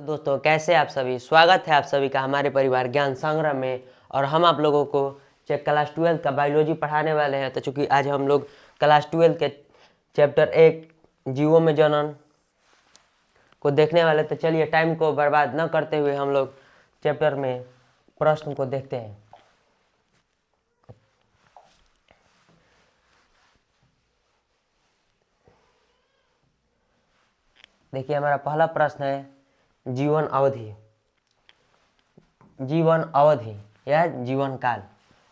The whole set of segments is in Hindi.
दोस्तों कैसे आप सभी। स्वागत है आप सभी का हमारे परिवार ज्ञान संग्रह में। और हम आप लोगों को क्लास 12 का बायोलॉजी पढ़ाने वाले हैं। तो चूँकि आज हम लोग क्लास 12 के चैप्टर 1 जीवों में जनन को देखने वाले, तो चलिए टाइम को बर्बाद न करते हुए हम लोग चैप्टर में प्रश्न को देखते हैं। देखिए हमारा पहला प्रश्न है जीवन अवधि। जीवन अवधि या जीवन काल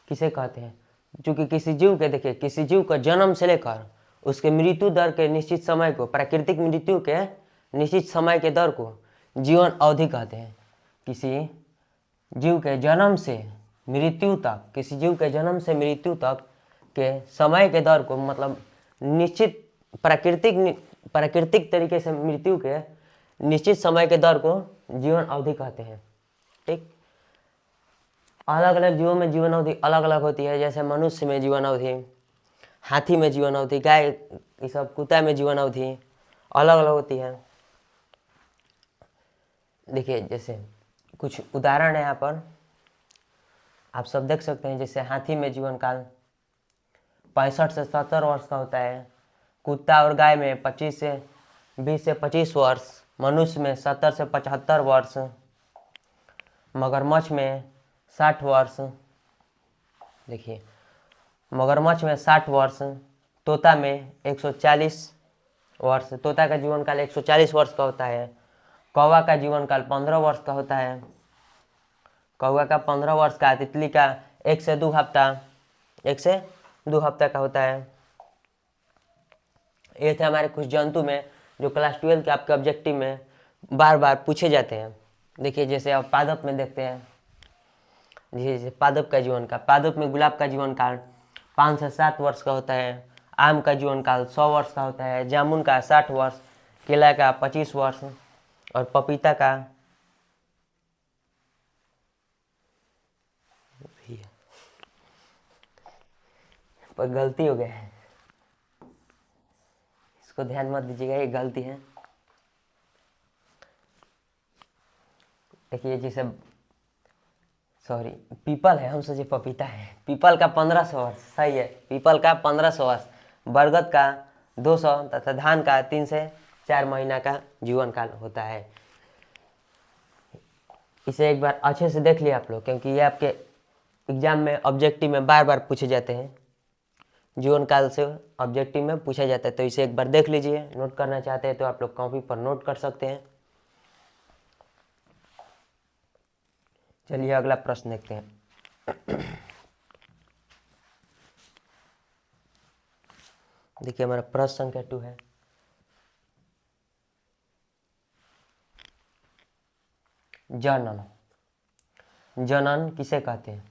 किसे कहते हैं? क्योंकि किसी जीव के, देखिए किसी जीव का जन्म से लेकर उसके मृत्यु दर के निश्चित समय को, प्राकृतिक मृत्यु के निश्चित समय के दर को जीवन अवधि कहते हैं। किसी जीव के जन्म से मृत्यु तक, किसी जीव के जन्म से मृत्यु तक के समय के दर को, मतलब निश्चित प्राकृतिक तरीके से मृत्यु के निश्चित समय के दर को जीवन अवधि कहते हैं। ठीक, अलग अलग जीवों में जीवन अवधि अलग अलग होती है। जैसे मनुष्य में जीवन अवधि, हाथी में जीवन अवधि, गाय, ये सब कुत्ता में जीवन अवधि अलग अलग होती है। देखिए जैसे कुछ उदाहरण है यहाँ पर आप सब देख सकते हैं। जैसे हाथी में जीवन काल 65 से 70 वर्ष का होता है। कुत्ता और गाय में 20 से 25 वर्ष। मनुष्य में 70 से 75 वर्ष। मगरमच्छ में 60 वर्ष। देखिए मगरमच्छ में 60 वर्ष। तोता में 140 वर्ष। तोता का जीवन काल 140 वर्ष का होता है। कौवा का जीवन काल 15 वर्ष का होता है। कौवा का 15 वर्ष का। तितली का 1 से 2 हफ्ता, 1 से 2 हफ्ता का होता है। ये थे हमारे कुछ जंतु में जो क्लास 12 के आपके ऑब्जेक्टिव में बार बार पूछे जाते हैं। देखिए जैसे आप पादप में देखते हैं, जैसे पादप का जीवन काल, पादप में गुलाब का जीवन काल 5 से 7 वर्ष का होता है। आम का जीवन काल 100 वर्ष का होता है। जामुन का 60 वर्ष। केला का 25 वर्ष और पपीता का पर गलती हो गया है, इसको ध्यान मत दीजिएगा, ये गलती है। देखिए जैसे सॉरी, पीपल है, हम सोचे पपीता है। पीपल का 1500 वर्ष, सही है, पीपल का 1500 वर्ष। बरगद का 200 तथा धान का 3 से 4 महीना का जीवन काल होता है। इसे एक बार अच्छे से देख लिया आप लोग, क्योंकि ये आपके एग्जाम में ऑब्जेक्टिव में बार बार पूछे जाते हैं। जीवन काल से ऑब्जेक्टिव में पूछा जाता है, तो इसे एक बार देख लीजिए। नोट करना चाहते हैं तो आप लोग कॉपी पर नोट कर सकते हैं। चलिए अगला प्रश्न देखते हैं। देखिए हमारा प्रश्न संख्या 2 है। जनन। जनन किसे कहते हैं?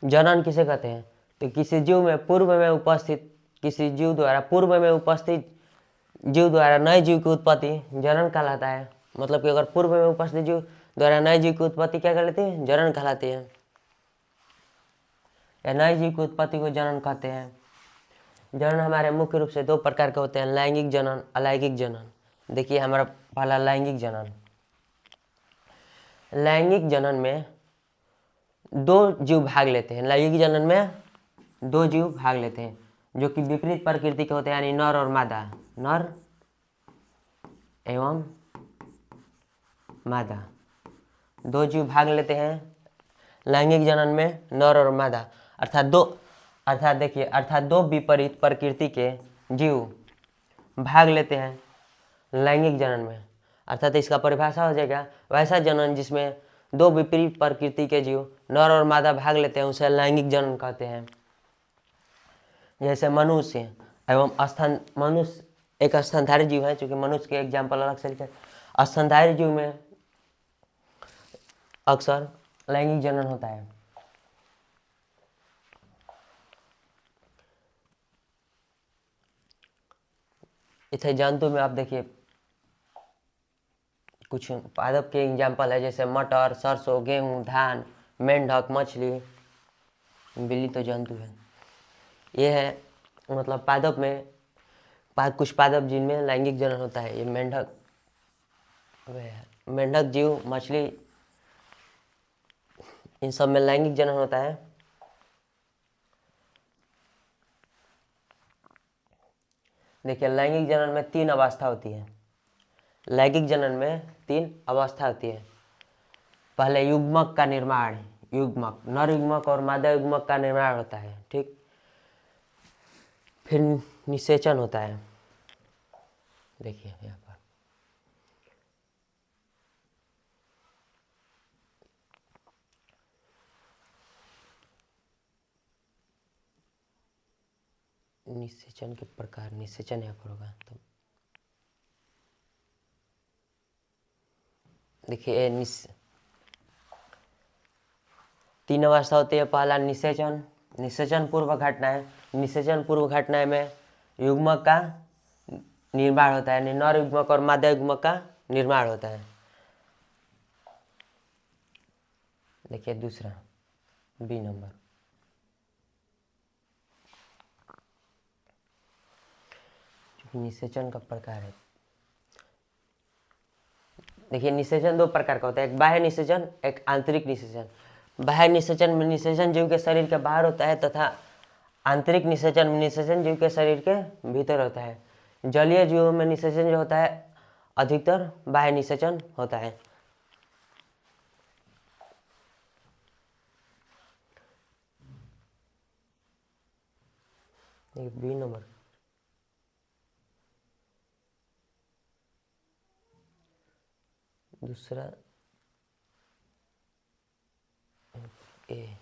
जनन किसे कहते हैं? तो किसी जीव में पूर्व में उपस्थित, किसी जीव द्वारा पूर्व में उपस्थित जीव द्वारा नए जीव की उत्पत्ति जनन कहलाता है। मतलब कि अगर पूर्व में उपस्थित जीव द्वारा नए जीव की उत्पत्ति क्या कहलाती है? जनन कहलाती है। या नए जीव की उत्पत्ति को जनन कहते हैं। जनन हमारे मुख्य रूप से 2 प्रकार के होते हैं, लैंगिक जनन, अलैंगिक जनन। देखिए हमारा पहला लैंगिक जनन। लैंगिक जनन में 2 जीव भाग लेते हैं। लैंगिक जनन में 2 जीव भाग लेते हैं जो कि विपरीत प्रकृति के होते हैं, यानी नर और मादा, नर एवं मादा। 2 जीव भाग लेते हैं लैंगिक जनन में, नर और मादा। अर्थात दो विपरीत प्रकृति के जीव भाग लेते हैं लैंगिक जनन में। अर्थात इसका परिभाषा हो जाएगा वैसा जनन जिसमें 2 विपरीत प्रकृति के जीव नर और मादा भाग लेते हैं, उसे लैंगिक जनन कहते हैं। जैसे मनुष्य एवं मनुष्य एक स्तनधारी जीव है, चूंकि मनुष्य के एग्जाम्पल अलग से लिखे। स्तनधारी जीव में अक्सर लैंगिक जनन होता है। इसे जंतु में आप देखिए कुछ पादप के एग्जाम्पल है, जैसे मटर, सरसों, गेहूं, धान, मेंढक, मछली, बिल्ली तो जंतु है। ये है मतलब पादप में कुछ पादप जिनमें लैंगिक जनन होता है। ये मेंढक, मेंढक जीव, मछली, इन सब में लैंगिक जनन होता है। देखिए लैंगिक जनन में 3 अवस्था होती है। लैंगिक जनन में 3 अवस्था होती है। पहले युग्मक का निर्माण, युग्मक, नर युग्मक और मादा युग्मक का निर्माण होता है, ठीक। फिर निषेचन होता है। देखिए यहाँ पर निषेचन के प्रकार, निषेचन यहाँ पर होगा तो देखिए 3 अवस्था होती है। पहला निषेचन, निषेचन पूर्व घटनाएं। निषेचन पूर्व घटनाएं में युग्मक का निर्माण होता है, यानी नर युग्मक और मादा युग्मक का निर्माण होता है। देखिए दूसरा बी नंबर, निषेचन का प्रकार है। देखिए निषेचन 2 प्रकार का होता है, एक बाह्य निषेचन, एक आंतरिक निषेचन। बाह्य निषेचन में निषेचन जीव के शरीर के बाहर होता है तथा आंतरिक निषेचन में निषेचन जीव के शरीर के भीतर होता है। जलीय जीवों में निषेचन जो होता है अधिकतर बाह्य निषेचन होता है। बी नंबर, दूसरा ए।